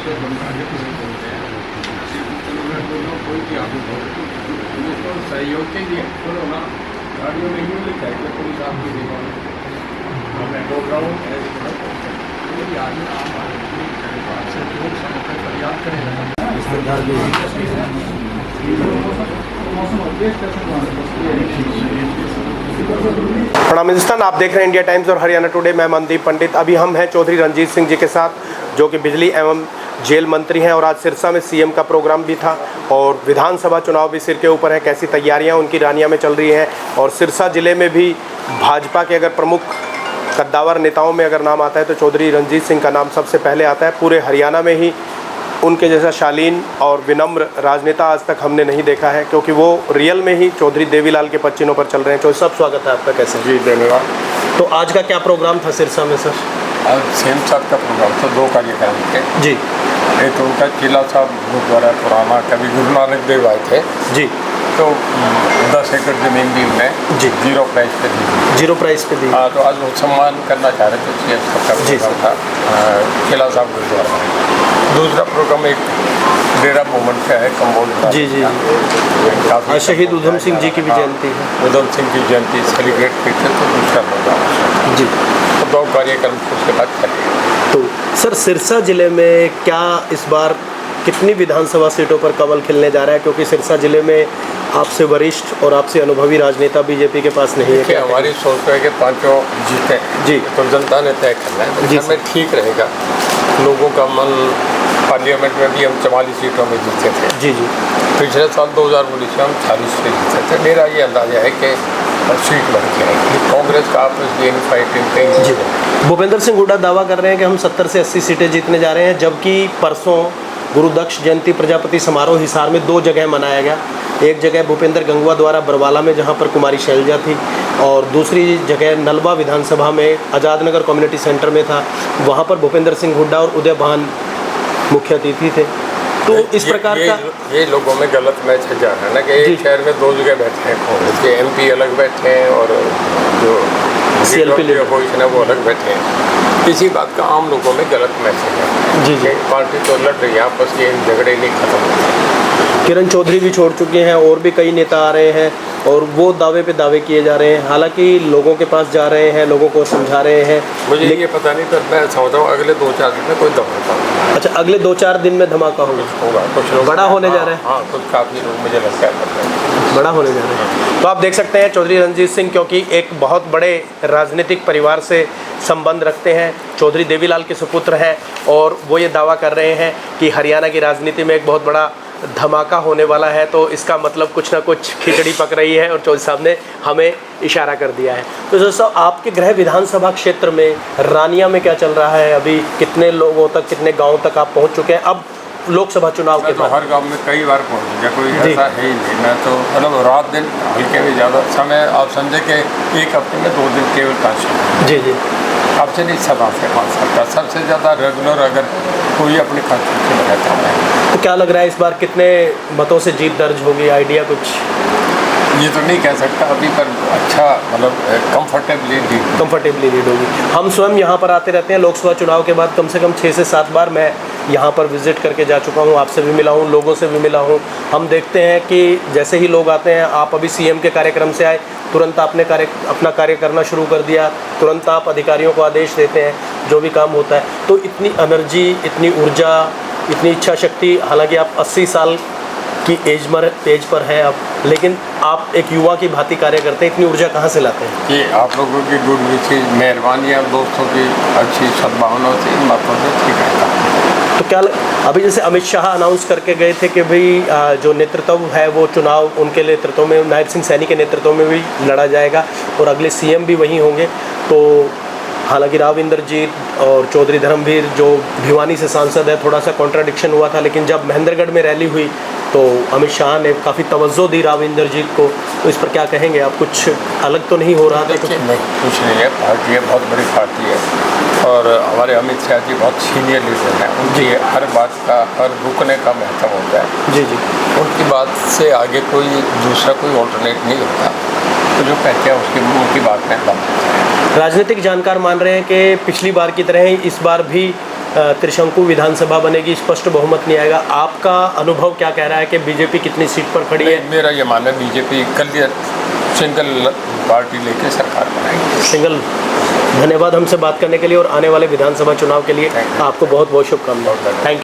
से समझाने को नहीं बोलते हैं। कोई भी आगे तो सहयोग के लिए बोलो ना, गाड़ियों में यूँ लिखा है कि पुलिस आपकी दीवार मैं बोल रहा हूँ कोई आदमी आप आपसे लोग समय फरियाद करेगा। प्रणाम हिंदुस्तान, आप देख रहे हैं इंडिया टाइम्स और हरियाणा टुडे। मैं मनदीप पंडित। अभी हम हैं चौधरी रणजीत सिंह जी के साथ, जो कि बिजली एवं जेल मंत्री हैं, और आज सिरसा में सीएम का प्रोग्राम भी था और विधानसभा चुनाव भी सिर के ऊपर है। कैसी तैयारियां उनकी रानिया में चल रही हैं, और सिरसा जिले में भी भाजपा के अगर प्रमुख कद्दावर नेताओं में अगर नाम आता है तो चौधरी रणजीत सिंह का नाम सबसे पहले आता है। पूरे हरियाणा में ही उनके जैसा शालीन और विनम्र राजनेता आज तक हमने नहीं देखा है, क्योंकि वो रियल में ही चौधरी देवीलाल के पच्चीनों पर चल रहे हैं। चौधरी साहब, स्वागत है आपका। कैसे? जी धन्यवाद। तो आज का क्या प्रोग्राम था सिरसा में सर? आज सीएम साहब का प्रोग्राम था, 2 कार्यक्रम थे जी। एक तो उनका किला साहब गुरुद्वारा पुराना, कभी गुरु नानक देव आए थे जी, तो 10 एकड़ जमीन भी उन्हें जी जीरो प्राइस पे दी। जीरो प्राइस पे दी। हाँ, तो आज वो सम्मान करना चाह रहे थे सीएम साहब का जी प्रोग्राम था किला साहब गुरुद्वारा में। दूसरा प्रोग्राम एक डेरा मूवमेंट का है कंबोज। जी जी, काफ़ी शहीद उधम सिंह जी की भी जयंती है। उधम सिंह की जयंती सेलिब्रेट की थी, तो दूसरा प्रोग्राम जी। तो 2 कार्यक्रम उसके बाद चलेगा। तो सर, सिरसा जिले में क्या इस बार कितनी विधानसभा सीटों पर कमल खिलने जा रहा है? क्योंकि सिरसा जिले में आपसे वरिष्ठ और आपसे अनुभवी राजनेता बीजेपी के पास नहीं है। क्या हमारी सोच है कि 5 जीते जी, तो जनता ने तय करना है। जी हमें ठीक रहेगा, लोगों का मन। पार्लियामेंट में भी हम 44 सीटों में जीते थे। जी जी। पिछले साल 2019 में हम 40 पे जीते थे। मेरा ये अंदाजा है कि सीट बढ़ के आएगी। कांग्रेस का आपस में फाइटिंग कहीं जी। भूपेंद्र सिंह हुड्डा दावा कर रहे हैं कि हम 70 से 80 सीटें जीतने जा रहे हैं, जबकि परसों गुरुदक्ष जयंती प्रजापति समारोह हिसार में 2 जगह मनाया गया। एक जगह भूपेंद्र गंगवा द्वारा बरवाला में, जहां पर कुमारी शैलजा थी, और दूसरी जगह नलवा विधानसभा में आज़ाद नगर कम्युनिटी सेंटर में था। वहां पर भूपेंद्र सिंह हुड्डा और उदय भान मुख्य अतिथि थे। तो इस प्रकार का ये लोगों में गलत मैसेज जा रहा है ना कि एक शहर में 2 जगह बैठे हैं कांग्रेस के MP अलग बैठे हैं और जो CLP अपोजिशन है वो अलग बैठे हैं। इसी बात का आम लोगों में गलत मैसेज है। जी जी। पार्टी तो लड़ रही है आपस के, झगड़े नहीं खत्म होते। किरण चौधरी भी छोड़ चुके हैं, और भी कई नेता आ रहे हैं, और वो दावे पे दावे किए जा रहे हैं। हालांकि लोगों के पास जा रहे हैं, लोगों को समझा रहे हैं। मुझे ये पता नहीं, पर मैं समझता हूँ अगले 2-4 दिन में कोई धमाका होगा। अच्छा, अगले 2-4 दिन में धमाका होगा? कुछ लोग बड़ा होने जा रहा है। हाँ, कुछ काफ़ी लोग मुझे लगता है बड़ा होने जा रहा है। तो आप देख सकते हैं चौधरी रणजीत सिंह, क्योंकि एक बहुत बड़े राजनीतिक परिवार से संबंध रखते हैं, चौधरी देवीलाल के सुपुत्र हैं, और वो ये दावा कर रहे हैं कि हरियाणा की राजनीति में एक बहुत बड़ा धमाका होने वाला है। तो इसका मतलब कुछ ना कुछ खिचड़ी पक रही है, और चौधरी साहब ने हमें इशारा कर दिया है। तो चौधरी साहब, आपके गृह विधानसभा क्षेत्र में रानिया में क्या चल रहा है? अभी कितने लोगों तक, कितने गाँव तक आप पहुँच चुके हैं अब लोकसभा चुनाव के बाद? हर गांव में कई बार पहुंच गया, कोई ऐसा है ही नहीं। मैं तो मतलब रात दिन हल्के में ज़्यादा समय आप समझे कि एक हफ्ते में 2 दिन केवल काशी। जी जी। अब से नहीं सदा से 5 साल का सबसे ज़्यादा रेगुलर अगर कोई अपने कंस्टिट्यूशन में रहता है। तो क्या लग रहा है इस बार कितने मतों से जीत दर्ज होगी? आइडिया कुछ? ये तो नहीं कह सकता अभी, पर अच्छा मतलब कंफर्टेबली लीड होगी। हम स्वयं यहाँ पर आते रहते हैं। लोकसभा चुनाव के बाद कम से कम 6 से 7 बार मैं यहाँ पर विजिट करके जा चुका हूँ। आपसे भी मिला हूँ, लोगों से भी मिला हूँ। हम देखते हैं कि जैसे ही लोग आते हैं, आप अभी सीएम के कार्यक्रम से आए, तुरंत आपने अपना कार्य करना शुरू कर दिया, तुरंत आप अधिकारियों को आदेश देते हैं, जो भी काम होता है। तो इतनी एनर्जी, इतनी ऊर्जा, इतनी इच्छा शक्ति, हालांकि आप 80 साल की एज पर हैं अब, लेकिन आप एक युवा की भांति कार्य करते हैं। इतनी ऊर्जा कहाँ से लाते हैं? ये आप लोगों की गुड विशेष, मेहरबानी, आप दोस्तों की अच्छी सद्भावना से, इन बातों से ठीक रहता। तो क्या अभी जैसे अमित शाह अनाउंस करके गए थे कि भाई जो नेतृत्व है वो चुनाव उनके नेतृत्व में, नायब सिंह सैनी के नेतृत्व में भी लड़ा जाएगा, और अगले सीएम भी वहीं होंगे। तो हालांकि राव इंद्रजीत और चौधरी धर्मवीर जो भिवानी से सांसद है, थोड़ा सा कॉन्ट्राडिक्शन हुआ था, लेकिन जब महेंद्रगढ़ में रैली हुई तो अमित शाह ने काफ़ी तवज्जो दी राव इंद्रजीत को। तो इस पर क्या कहेंगे आप? कुछ अलग तो नहीं हो रहा था? कुछ नहीं है, पार्टी है, बहुत बड़ी पार्टी है, और हमारे अमित शाह जी बहुत सीनियर लीडर हैं। उनकी हर बात का, हर रुकने का महत्व होता है। जी जी। उनकी बात से आगे कोई दूसरा कोई ऑल्टरनेट नहीं होता, तो जो कहते हैं उसकी उनकी बात में दम। राजनीतिक जानकार मान रहे हैं कि पिछली बार की तरह ही इस बार भी त्रिशंकु विधानसभा बनेगी, स्पष्ट बहुमत नहीं आएगा। आपका अनुभव क्या कह रहा है कि बीजेपी कितनी सीट पर खड़ी है? मेरा ये मानना है बीजेपी कल सिंगल पार्टी लेके सरकार बनाएगी। सिंगल। धन्यवाद हमसे बात करने के लिए और आने वाले विधानसभा चुनाव के लिए आपको बहुत बहुत शुभकामनाएं। Thank you.